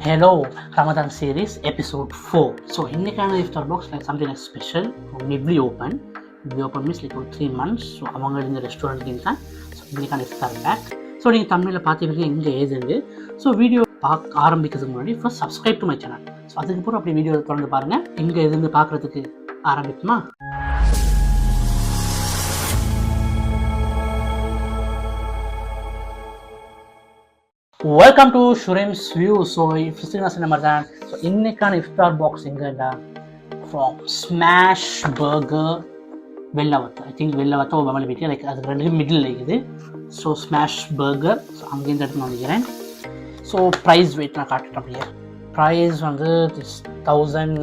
Hello, Ramadan series episode 4. So, இன்னைக்கான iftar box like something like special, midway open. Midway open means like 3 months. So, அவங்க இந்த restaurant தான். So இன்னைக்கான iftar back. So நீங்கள் தமிழில் பார்த்துருக்கீங்க இங்கே ஏதுங்க. ஸோ வீடியோ பார்க்க ஆரம்பிக்கிறதுக்கு முன்னாடி first subscribe to my channel. So அதுக்கப்புறம் அப்படி வீடியோ தொடர்ந்து பாருங்கள். இங்கே எதுன்னு பார்க்குறதுக்கு ஆரம்பிக்குமா? வெல்கம் டு ஷுரேம்ஸ் வியூ. ஸோ நான் சொன்ன மாதிரி தான். ஸோ இன்னைக்கான இஃப்தார் பாக்ஸ் எங்கடா from smash burger Wellawatte. I think Wellawatte ஒரு மம்மி வீட்டில் லைக் அதுக்கு ரெண்டு மிடில் இருக்குது. So smash burger. ஸோ அங்கேருந்து எடுத்து நான் நினைக்கிறேன். ஸோ ப்ரைஸ் வெயிட் நான் காட்டுறேன். அப்படியே ப்ரைஸ் வந்து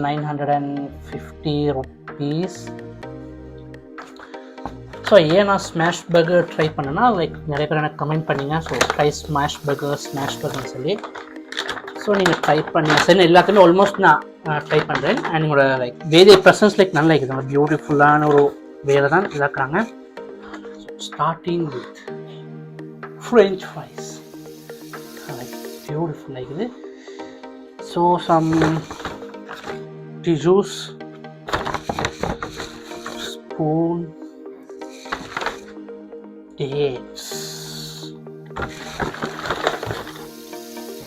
1950 rupees. ஸோ ஏன் நான் ஸ்மாஷ் பர்கர் ட்ரை பண்ணேன்னா லைக் நிறைய பேர் எனக்கு கமெண்ட் பண்ணிங்க. ஸோ ட்ரை ஸ்மாஷ் பர்கர்னு சொல்லி. ஸோ நீங்கள் ட்ரை பண்ணி சரி எல்லாத்தையுமே ஆல்மோஸ்ட் நான் ட்ரை பண்ணுறேன். அண்ட் உங்களோட லைக் வேரிய ப்ரெசன்ஸ் லைக் நல்லா இருக்குது. பியூட்டிஃபுல்லான ஒரு வேலை தான் இதாக்குறாங்க. Starting with French fries like பியூட்டிஃபுல்லாக இருக்குது. So some tissues, spoon, dates,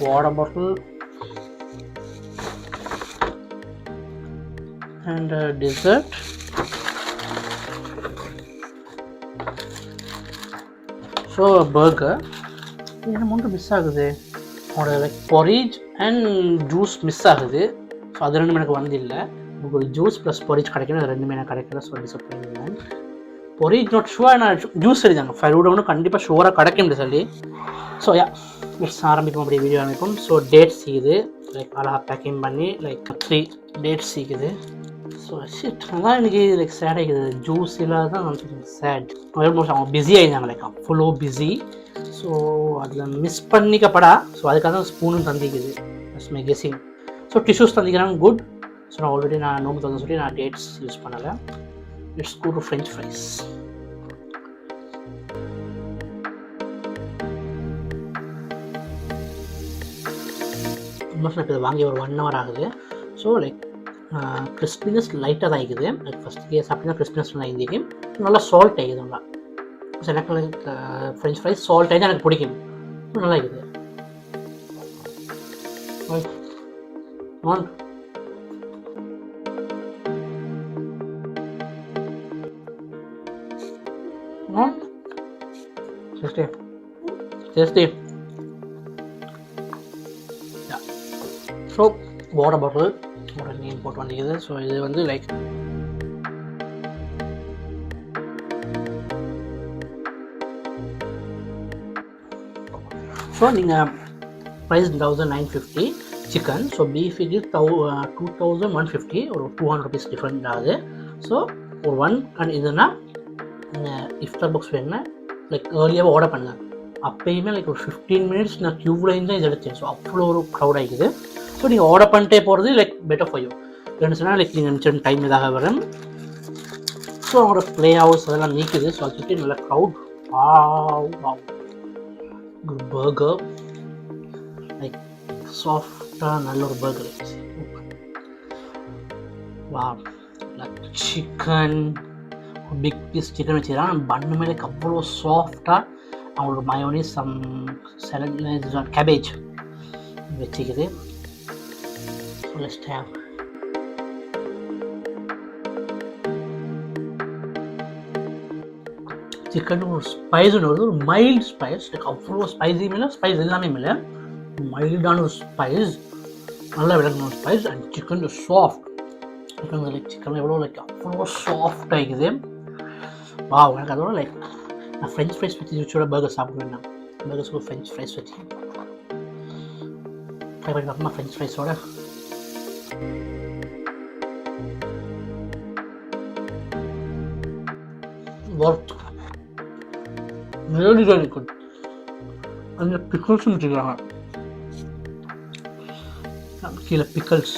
water bottle, and dessert. So a burger. என்ன மட்டும் மிஸ் ஆகுது, அவனோட லைக் பொரிஜ் அண்ட் ஜூஸ் மிஸ் ஆகுது. ஸோ அது ரெண்டுமே எனக்கு வந்து இல்லை. உங்களுக்கு ஒரு ஜூஸ் ப்ளஸ் பொரிஜ் கிடைக்கணும், அது ரெண்டுமே எனக்கு கிடைக்கல. So disappointment. Porridge not sure, நான் ஜூஸ் எழுதாங்க ஃபைரோட ஒன்று கண்டிப்பாக ஷுவராக கிடைக்கும்னு சொல்லி. ஸோ யா இட்ஸ் ஆரம்பிக்கும். அப்படி வீடியோ ஆரம்பிக்கும். ஸோ டேட்ஸ் இருக்குது லைக் அழகாக பேக்கிங் பண்ணி லைக் 3 டேட்ஸ் இருக்குது. ஸோ ஷிட் அதான் எனக்கு லைக் சேட் ஆகிக்குது. ஜூஸ் இல்லாதான் நான் சேட். ஆல்மோஸ்ட் அவங்க பிஸி ஆகிருந்தாங்க லைக் அவ்வளோ பிஸி. ஸோ அதில் மிஸ் பண்ணிக்கப்படா. ஸோ அதுக்காக தான் ஸ்பூனும் தந்திக்குது. That's my guessing. So tissues தந்திக்கிறாங்க குட். ஸோ நான் ஆல்ரெடி நான் நோம்பு தந்து சொல்லி நான் டேட்ஸ் யூஸ் பண்ணலை. Let's go to French fries. Almost இப்போ இதை வாங்கி ஒரு 1 hour ஆகுது. ஸோ லைக் கிறிஸ்பினஸ் லைட்டாக தான் ஆகிக்குது. லைக் ஃபஸ்ட் கேஸ் அப்படின்னா கிறிஸ்பினஸ் நல்லா இருந்துக்கு. நல்லா சால்ட் ஆகிக்குது. நல்லா ஸோ எனக்கு லைக் ஃப்ரெஞ்ச் ஃப்ரைஸ் சால்ட் ஆகி எனக்கு பிடிக்கும். நல்லா இருக்குது. One tasty. So water bottle ஒரு நேம் போட்டு வந்துக்குது. ஸோ இது வந்து லைக் ஸோ நீங்கள் ப்ரைஸ் 1950 சிக்கன். ஸோ பீஃப் இது 2150, ஒரு 200 rupees டிஃப்ரெண்ட் ஆகுது. ஸோ ஒரு ஒன் அண்ட் இதுனா இஃப்தார் பாக்ஸ் வேணுன்னா லைக் ஏர்லியாகவே ஆர்டர் பண்ணேன். அப்போயுமே லைக் ஒரு 15 minutes நான் க்யூவில் தான் இது எடுத்தேன். ஸோ அவ்வளோ ஒரு க்ரௌட் ஆகிக்குது. ஸோ நீங்கள் ஆர்டர் பண்ணிட்டே போகிறது லைக் பெட்டர் ஃபார் யூ. என்ன சொன்னால் லைக் நீங்கள் நினச்ச டைம் இதாக வரும். ஸோ அவங்களோட ப்ளே ஹவுஸ் அதெல்லாம் நீக்குது. ஸோ அது சுற்றி நல்ல க்ரௌட். குட் பர்கர் லைக் சாஃப்டாக நல்ல ஒரு பர்கர். வா like chicken big piece chicken வச்சுக்கிறான். பண்ணு மேலே அவ்வளோ சாஃப்டாக அவங்களோட மயோனிஸ் சம் சலட் கேபேஜ் வச்சுக்குது. So let's have chicken. ஒரு ஸ்பைஸுன்னு வருது, ஒரு மைல்டு ஸ்பைஸ். லைக் அவ்வளோ ஸ்பைஸியும் இல்லை, ஸ்பைஸ் எல்லாமே இல்லை, மைல்டான ஒரு ஸ்பைஸ். நல்லா விளக்கணும் ஒரு spice. And chicken soft. Chicken like chicken எவ்வளோ லைக் அவ்வளோ சாஃப்ட் ஆகிக்குது. வா எனக்கு அதோட லைக் நான் ஃப்ரெஞ்ச் ஃப்ரைஸ் வச்சு யூஸோட பர்கர் சாப்பிடுவேன். நான் பர்கர்ஸ்க்கு ஃப்ரெஞ்ச் ஃப்ரைஸ் வச்சு ட்ரை பண்ணி பார்ப்போமா ஃப்ரெஞ்ச் ஃப்ரைஸோட. Worth really really good. அந்த பிக்கிள்ஸும் வச்சுக்கிறாங்க கீழே. பிக்கிள்ஸ்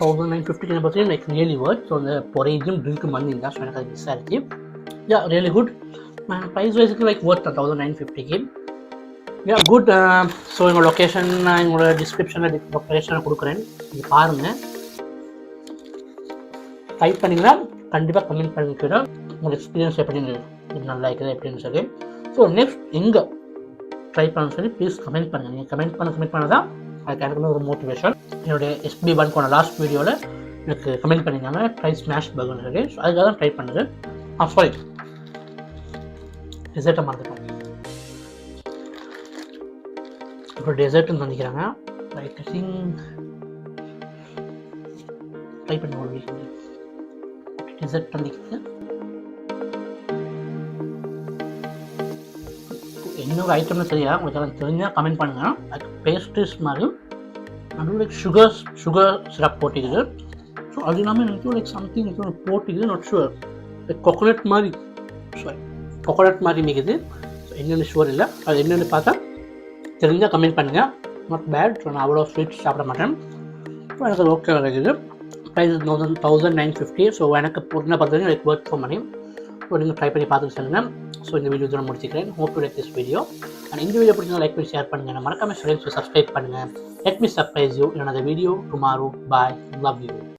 1950 பார்த்தீங்கன்னா லைக் ரியலி ஒர்த். ஸோ அந்த பொரையும் ட்ரிங்க்கும் வந்தீங்க. ஸோ எனக்கு அது மிஸ் ஆகிடுச்சு. Yeah really good. ப்ரைஸ் வைஸுக்கு like worth 1950. Yeah good. So எங்களோட லொக்கேஷன் நான் எங்களோட டிஸ்கிரிப்ஷனில் லொக்கேஷனை கொடுக்குறேன், நீங்கள் பாருங்கள். டைப் பண்ணிங்கன்னா கண்டிப்பாக கமெண்ட் பண்ணிக்கிறோம் உங்கள் எக்ஸ்பீரியன்ஸ் எப்படின்னு, இது நல்லா இருக்குது எப்படின்னு சொல்லி. ஸோ நெக்ஸ்ட் எங்கே ட்ரை பண்ண சொல்லி ப்ளீஸ் கமெண்ட் பண்ணுங்கள். நீங்கள் கமெண்ட் பண்ண தான் அதுக்கு எனக்கு ஒரு மோட்டிவேஷன். என்னுடைய SB1 போன லாஸ்ட் வீடியோவில் எனக்கு கமெண்ட் பண்ணியிருந்தாங்க ட்ரை ஸ்மாஷ் பர்கர்னு சொல்லி. ஸோ அதுக்காக தான் ட்ரை பண்ணுது. சாரி டெசர்ட்டை மறந்துட்டோம். இப்போ டெசர்ட்னு தந்திக்கிறாங்க. லைக் ட்ரை பண்ணி ஒரு வீக் டெசர்ட் தந்திக்கிறது. இன்னொரு ஐட்டம்னு சரியா உங்களுக்கு தெரிஞ்சால் கமெண்ட் பண்ணுங்கள். லைக் பேஸ்ட்ரிஸ் மாதிரி நடுவில் லைக் சுகர் சிரப் போட்டிக்குது. ஸோ அது இல்லாமல் எனக்கு லைக் சம்திங் போட்டிக்குது, நாட் ஷுவர். லைக் கொக்கோனட் மாதிரி மிகுது. ஸோ என்னென்னு ஷுவர் இல்லை, அது என்னென்னு பார்த்தா தெரிஞ்சால் கமெண்ட் பண்ணுங்கள். Not bad. ஸோ நான் அவ்வளோ ஸ்வீட்ஸ் சாப்பிட மாட்டேன். ஸோ எனக்கு அது ஓகே இருக்குது. ப்ரைஸ் 1950. ஸோ எனக்கு என்ன பார்த்தீங்கன்னா like work for money. So நீங்கள் ட்ரை பண்ணி பார்த்துட்டு சொல்லுங்கள். ஸோ இந்த வீடியோ தான் முடிச்சுக்கிறேன். Hope to like this video. And இந்த வீடியோ பிடிச்சா லைக் பண்ணி ஷேர் பண்ணுங்கள். மறக்காம ஃப்ரெண்ட்ஸ் சப்ஸ்கிரைப் பண்ணுங்கள். Let me surprise you in another video tomorrow. Bye. Love you.